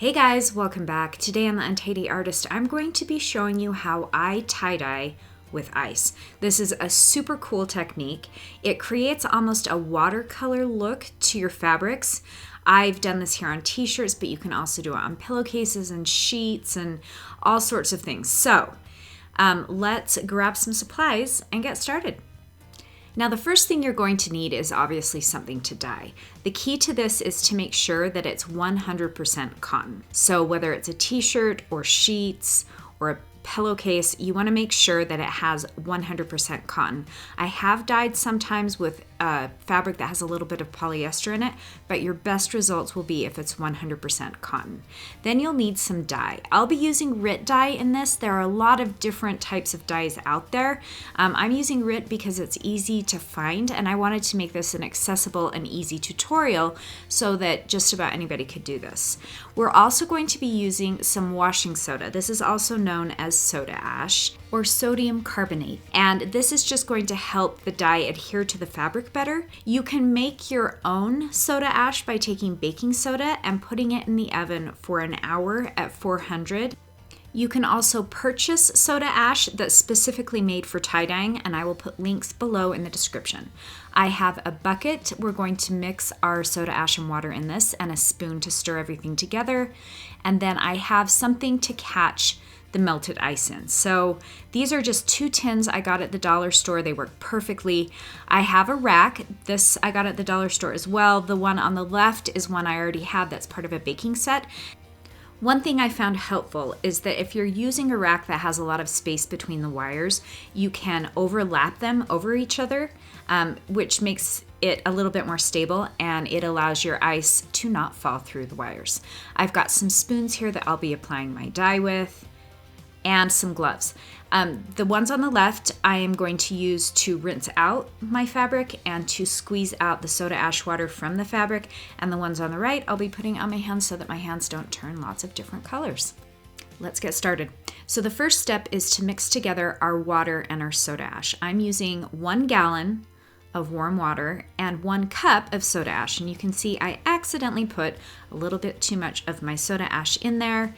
Hey guys, welcome back. Today on The Untidy Artist, I'm going to be showing you how I tie-dye with ice. This is a super cool technique. It creates almost a watercolor look to your fabrics. I've done this here on t-shirts, but you can also do it on pillowcases and sheets and all sorts of things. So let's grab some supplies and get started. Now, the first thing you're going to need is obviously something to dye. The key to this is to make sure that it's 100% cotton. So whether it's a t-shirt or sheets or a pillowcase, you want to make sure that it has 100% cotton. I have dyed sometimes with fabric that has a little bit of polyester in it, but your best results will be if it's 100% cotton. Then you'll need some dye. I'll be using Rit Dye in this. There are a lot of different types of dyes out there. I'm using Rit because it's easy to find, and I wanted to make this an accessible and easy tutorial so that just about anybody could do this. We're also going to be using some washing soda. This is also known as soda ash or sodium carbonate, and this is just going to help the dye adhere to the fabric better. You can make your own soda ash by taking baking soda and putting it in the oven for an hour at 400. You can also purchase soda ash that's specifically made for tie-dyeing, and I will put links below in the description. I have a bucket. We're going to mix our soda ash and water in this, and a spoon to stir everything together. And then I have something to catch the melted ice in. So these are just 2 tins I got at the dollar store. They work perfectly. I have a rack. This I got at the dollar store as well. The one on the left is one I already had that's part of a baking set. One thing I found helpful is that if you're using a rack that has a lot of space between the wires, you can overlap them over each other, which makes it a little bit more stable, and it allows your ice to not fall through the wires. I've got some spoons here that I'll be applying my dye with, and some gloves. The ones on the left I am going to use to rinse out my fabric and to squeeze out the soda ash water from the fabric, and the ones on the right I'll be putting on my hands so that my hands don't turn lots of different colors. Let's get started. So the first step is to mix together our water and our soda ash. I'm using 1 gallon of warm water and 1 cup of soda ash, and you can see I accidentally put a little bit too much of my soda ash in there,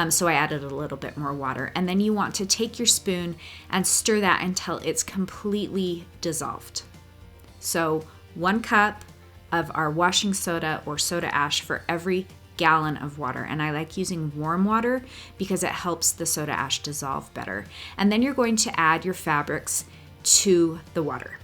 so I added a little bit more water. And then you want to take your spoon and stir that until it's completely dissolved. So 1 cup of our washing soda or soda ash for every gallon of water, and I like using warm water because it helps the soda ash dissolve better. And then you're going to add your fabrics to the water.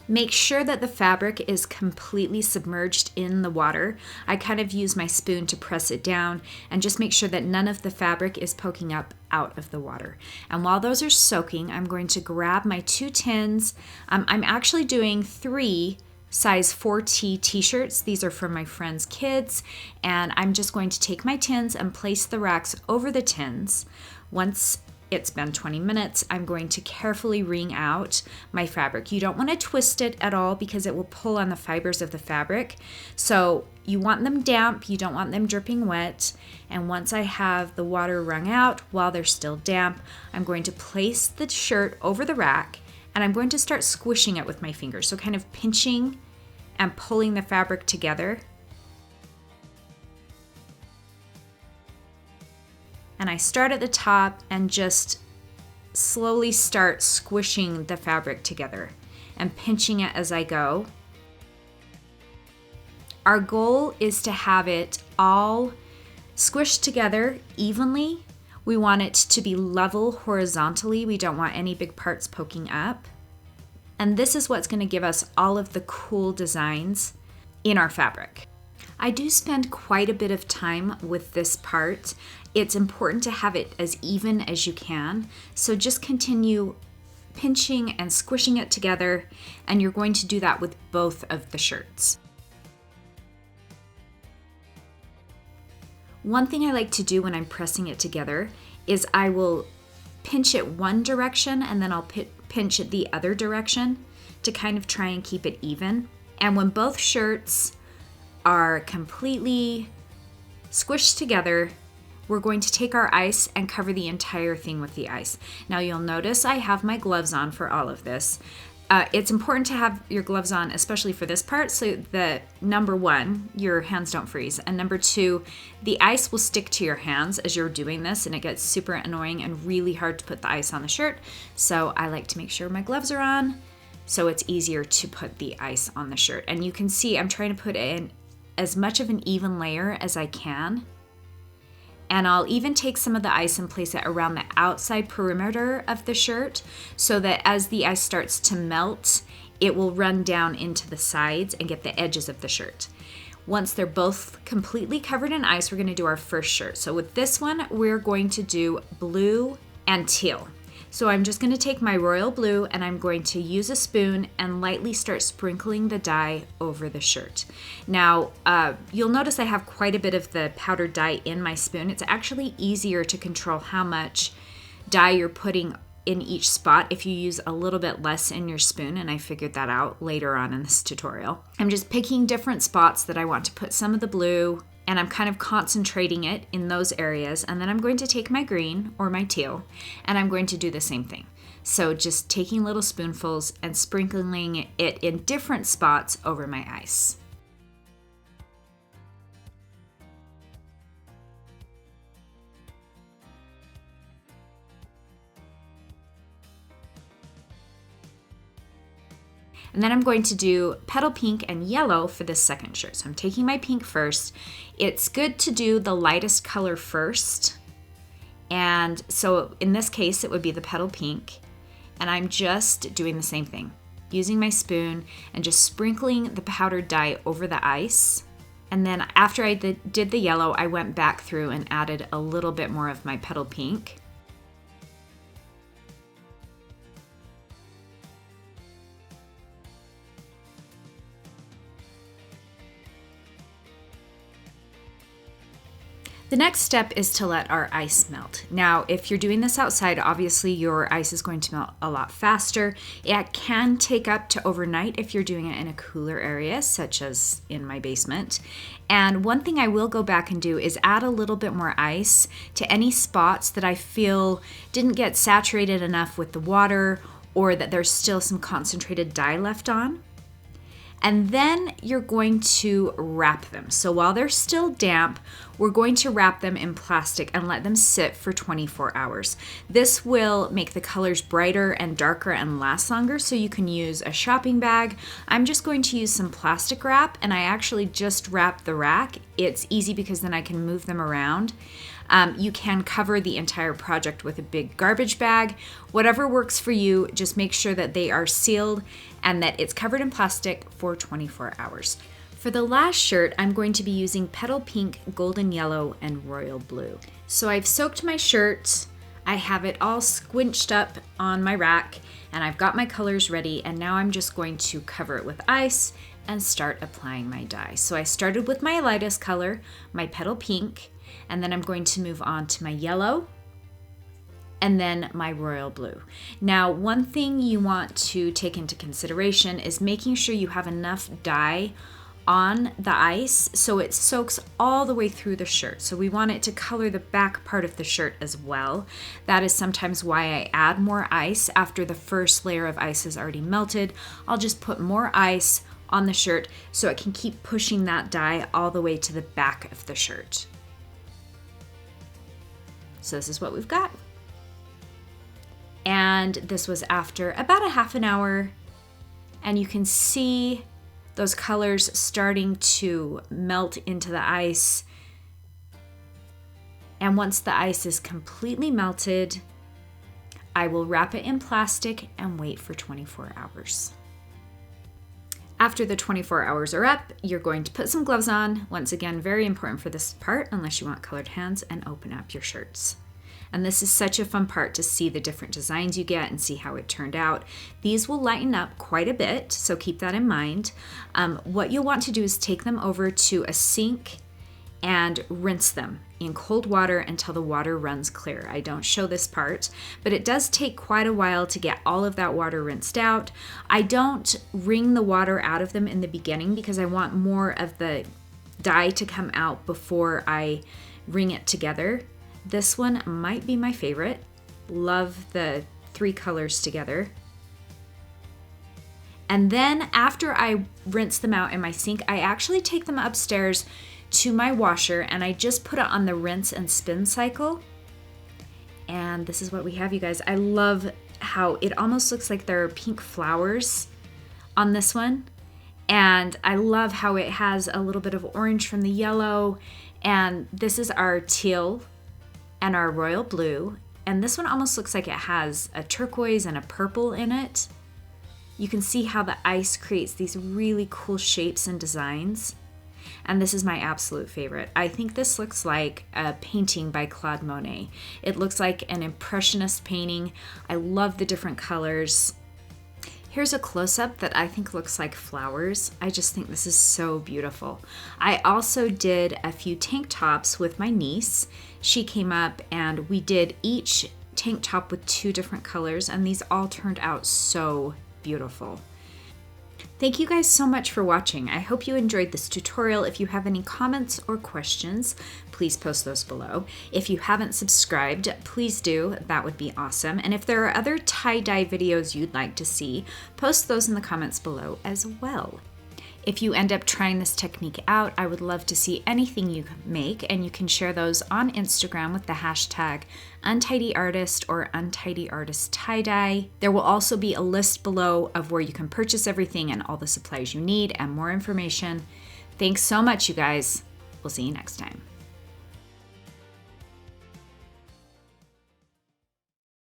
Make sure that the fabric is completely submerged in the water. I kind of use my spoon to press it down and just make sure that none of the fabric is poking up out of the water. And while those are soaking, I'm going to grab my 2 tins. I'm actually doing 3 size 4T t-shirts. These are for my friends' kids, and I'm just going to take my tins and place the racks over the tins. Once it's been 20 minutes, I'm going to carefully wring out my fabric. You don't want to twist it at all because it will pull on the fibers of the fabric. So you want them damp, you don't want them dripping wet. And once I have the water wrung out while they're still damp, I'm going to place the shirt over the rack, and I'm going to start squishing it with my fingers. So kind of pinching and pulling the fabric together. And I start at the top and just slowly start squishing the fabric together and pinching it as I go. Our goal is to have it all squished together evenly. We want it to be level horizontally. We don't want any big parts poking up. And this is what's going to give us all of the cool designs in our fabric. I do spend quite a bit of time with this part. It's important to have it as even as you can. So just continue pinching and squishing it together, and you're going to do that with both of the shirts. One thing I like to do when I'm pressing it together is I will pinch it one direction and then I'll pinch it the other direction to kind of try and keep it even. And when both shirts are completely squished together, we're going to take our ice and cover the entire thing with the ice. Now you'll notice I have my gloves on for all of this. it's important to have your gloves on, especially for this part, so that number one, your hands don't freeze, and number two, the ice will stick to your hands as you're doing this, and it gets super annoying and really hard to put the ice on the shirt. So I like to make sure my gloves are on, so it's easier to put the ice on the shirt. And you can see I'm trying to put in as much of an even layer as I can. And I'll even take some of the ice and place it around the outside perimeter of the shirt so that as the ice starts to melt, it will run down into the sides and get the edges of the shirt. Once they're both completely covered in ice, we're going to do our first shirt. So with this one, we're going to do blue and teal. So I'm just going to take my royal blue and I'm going to use a spoon and lightly start sprinkling the dye over the shirt. Now, you'll notice I have quite a bit of the powdered dye in my spoon. It's actually easier to control how much dye you're putting in each spot if you use a little bit less in your spoon, and I figured that out later on in this tutorial. I'm just picking different spots that I want to put some of the blue, and I'm kind of concentrating it in those areas, and then I'm going to take my green or my teal and I'm going to do the same thing. So just taking little spoonfuls and sprinkling it in different spots over my ice. And then I'm going to do petal pink and yellow for this second shirt. So I'm taking my pink first. It's good to do the lightest color first. And so in this case, it would be the petal pink. And I'm just doing the same thing, using my spoon and just sprinkling the powdered dye over the ice. And then after I did the yellow, I went back through and added a little bit more of my petal pink. The next step is to let our ice melt. Now, if you're doing this outside, obviously your ice is going to melt a lot faster. It can take up to overnight if you're doing it in a cooler area, such as in my basement. And one thing I will go back and do is add a little bit more ice to any spots that I feel didn't get saturated enough with the water or that there's still some concentrated dye left on. And then you're going to wrap them. So while they're still damp, we're going to wrap them in plastic and let them sit for 24 hours. This will make the colors brighter and darker and last longer, so you can use a shopping bag. I'm just going to use some plastic wrap, and I actually just wrap the rack. It's easy because then I can move them around. You can cover the entire project with a big garbage bag. Whatever works for you, just make sure that they are sealed and that it's covered in plastic for 24 hours. For the last shirt, I'm going to be using petal pink, golden yellow, and royal blue. So I've soaked my shirt, I have it all squinched up on my rack, and I've got my colors ready, and now I'm just going to cover it with ice and start applying my dye. So I started with my lightest color, my petal pink, and then I'm going to move on to my yellow and then my royal blue. Now, one thing you want to take into consideration is making sure you have enough dye on the ice so it soaks all the way through the shirt. So we want it to color the back part of the shirt as well. That is sometimes why I add more ice after the first layer of ice is already melted. I'll just put more ice on the shirt so it can keep pushing that dye all the way to the back of the shirt. So this is what we've got. And this was after about a half an hour, and you can see those colors starting to melt into the ice. And once the ice is completely melted, I will wrap it in plastic and wait for 24 hours. After the 24 hours are up, you're going to put some gloves on. Once again, very important for this part, unless you want colored hands, and open up your shirts. And this is such a fun part to see the different designs you get and see how it turned out. These will lighten up quite a bit, so keep that in mind. What you'll want to do is take them over to a sink and rinse them in cold water until the water runs clear. I don't show this part, but it does take quite a while to get all of that water rinsed out. I don't wring the water out of them in the beginning because I want more of the dye to come out before I wring it together. This one might be my favorite. Love the three colors together. And then after I rinse them out in my sink, I actually take them upstairs to my washer and I just put it on the rinse and spin cycle. And this is what we have, you guys. I love how it almost looks like there are pink flowers on this one. And I love how it has a little bit of orange from the yellow. And this is our teal and our royal blue. And this one almost looks like it has a turquoise and a purple in it. You can see how the ice creates these really cool shapes and designs. And this is my absolute favorite. I think this looks like a painting by Claude Monet. It looks like an impressionist painting. I love the different colors. Here's a close-up that I think looks like flowers. I just think this is so beautiful. I also did a few tank tops with my niece. She came up and we did each tank top with 2 different colors, and these all turned out so beautiful. Thank you guys so much for watching. I hope you enjoyed this tutorial. If you have any comments or questions, please post those below. If you haven't subscribed, please do. That would be awesome. And if there are other tie-dye videos you'd like to see, post those in the comments below as well. If you end up trying this technique out, I would love to see anything you make, and you can share those on Instagram with the hashtag UntidyArtist or UntidyArtistTieDye. There will also be a list below of where you can purchase everything and all the supplies you need and more information. Thanks so much, you guys. We'll see you next time.